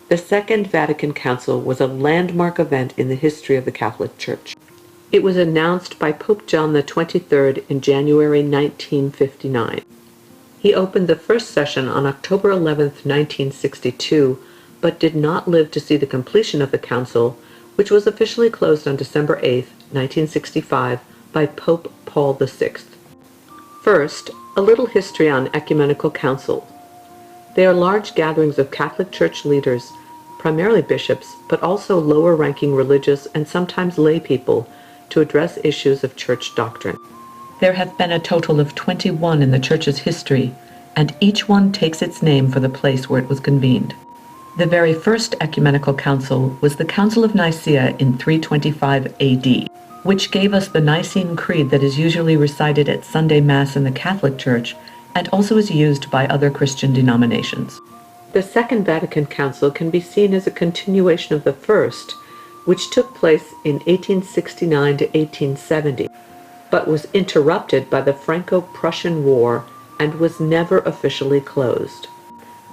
The Second Vatican Council was a landmark event in the history of the Catholic Church. It was announced by Pope John XXIII in January 1959. He opened the first session on October 11, 1962, but did not live to see the completion of the council, which was officially closed on December 8, 1965, by Pope Paul VI. First, a little history on Ecumenical Council. They are large gatherings of Catholic Church leaders, primarily bishops, but also lower-ranking religious and sometimes lay people, to address issues of church doctrine. There have been a total of 21 in the Church's history, and each one takes its name for the place where it was convened. The very first Ecumenical Council was the Council of Nicaea in 325 AD, which gave us the Nicene Creed that is usually recited at Sunday Mass in the Catholic Church and also is used by other Christian denominations. The Second Vatican Council can be seen as a continuation of the first, which took place in 1869 to 1870, but was interrupted by the Franco-Prussian War and was never officially closed.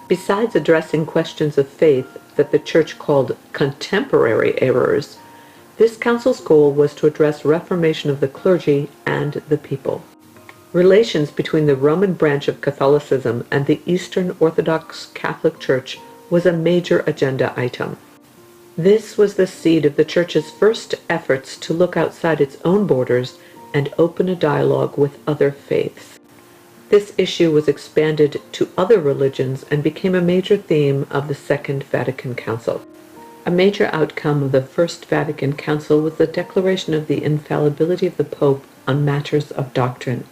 Besides addressing questions of faith that the Church called contemporary errors, this council's goal was to address reformation of the clergy and the people. Relations between the Roman branch of Catholicism and the Eastern Orthodox Catholic Church was a major agenda item. This was the seed of the Church's first efforts to look outside its own borders and open a dialogue with other faiths. This issue was expanded to other religions and became a major theme of the Second Vatican Council. A major outcome of the First Vatican Council was the declaration of the infallibility of the Pope on matters of doctrine.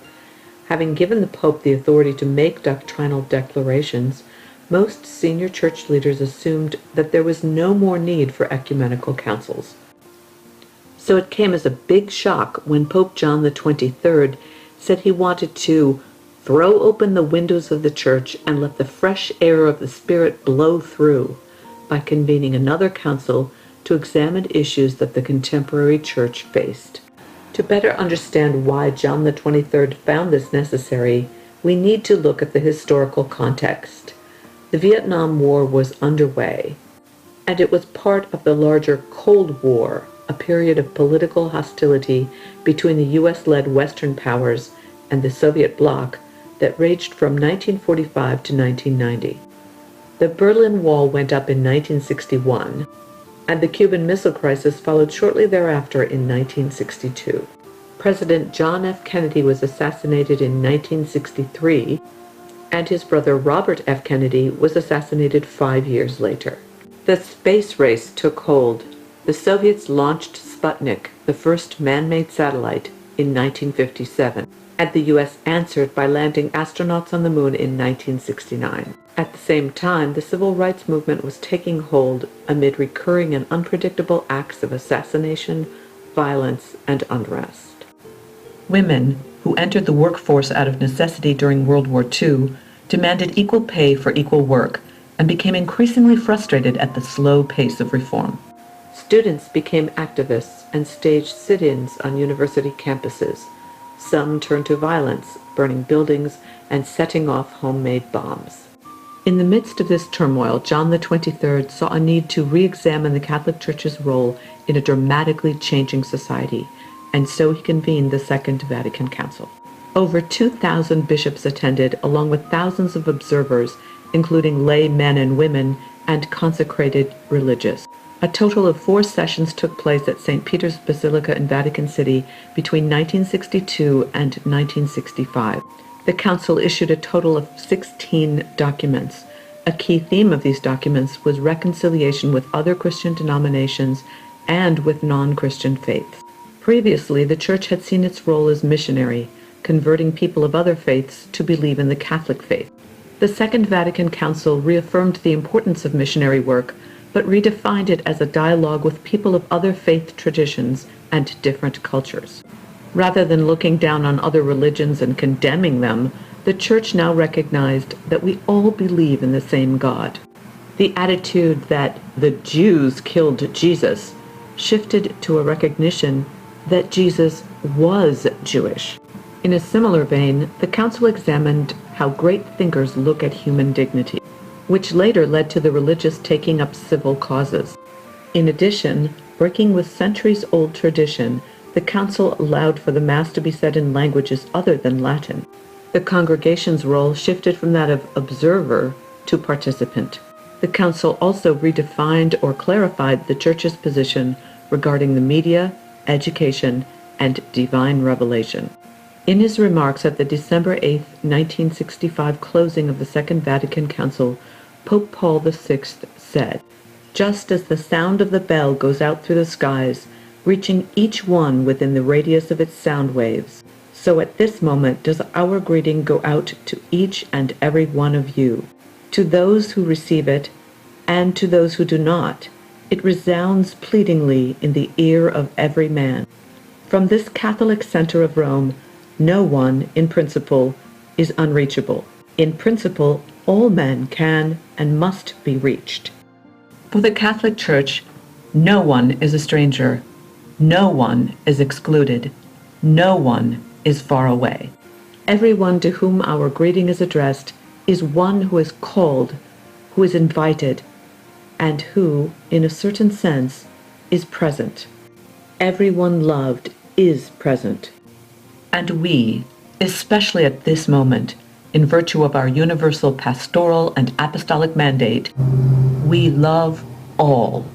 Having given the Pope the authority to make doctrinal declarations, most senior church leaders assumed that there was no more need for ecumenical councils. So it came as a big shock when Pope John XXIII said he wanted to throw open the windows of the Church and let the fresh air of the Spirit blow through by convening another council to examine issues that the contemporary Church faced. To better understand why John XXIII found this necessary, we need to look at the historical context. The Vietnam War was underway, and it was part of the larger Cold War, a period of political hostility between the U.S.-led Western powers and the Soviet bloc that raged from 1945 to 1990. The Berlin Wall went up in 1961, and the Cuban Missile Crisis followed shortly thereafter in 1962. President John F. Kennedy was assassinated in 1963, and his brother Robert F. Kennedy was assassinated 5 years later. The space race took hold. The Soviets launched Sputnik, the first man-made satellite, in 1957, and the U.S. answered by landing astronauts on the moon in 1969. At the same time, the civil rights movement was taking hold amid recurring and unpredictable acts of assassination, violence, and unrest. Women, who entered the workforce out of necessity during World War II, demanded equal pay for equal work and became increasingly frustrated at the slow pace of reform. Students became activists and staged sit-ins on university campuses. Some turned to violence, burning buildings and setting off homemade bombs. In the midst of this turmoil, John XXIII saw a need to re-examine the Catholic Church's role in a dramatically changing society, and so he convened the Second Vatican Council. Over 2,000 bishops attended, along with thousands of observers, including lay men and women, and consecrated religious. A total of 4 sessions took place at St. Peter's Basilica in Vatican City between 1962 and 1965. The Council issued a total of 16 documents. A key theme of these documents was reconciliation with other Christian denominations and with non-Christian faiths. Previously, the Church had seen its role as missionary, converting people of other faiths to believe in the Catholic faith. The Second Vatican Council reaffirmed the importance of missionary work, but redefined it as a dialogue with people of other faith traditions and different cultures. Rather than looking down on other religions and condemning them, the Church now recognized that we all believe in the same God. The attitude that the Jews killed Jesus shifted to a recognition that Jesus was Jewish. In a similar vein, the Council examined how great thinkers look at human dignity. which later led to the religious taking up civil causes. In addition, breaking with centuries-old tradition, the council allowed for the Mass to be said in languages other than Latin. The congregation's role shifted from that of observer to participant. The council also redefined or clarified the Church's position regarding the media, education, and divine revelation. In his remarks at the December 8, 1965 closing of the Second Vatican Council, Pope Paul VI said, "Just as the sound of the bell goes out through the skies, reaching each one within the radius of its sound waves, so at this moment does our greeting go out to each and every one of you. To those who receive it, and to those who do not, it resounds pleadingly in the ear of every man. From this Catholic center of Rome, no one, in principle, is unreachable. In principle, all men can and must be reached." For the Catholic Church, no one is a stranger, no one is excluded, no one is far away. Everyone to whom our greeting is addressed is one who is called, who is invited, and who, in a certain sense, is present. Everyone loved is present. And we, especially at this moment, in virtue of our universal pastoral and apostolic mandate, we love all.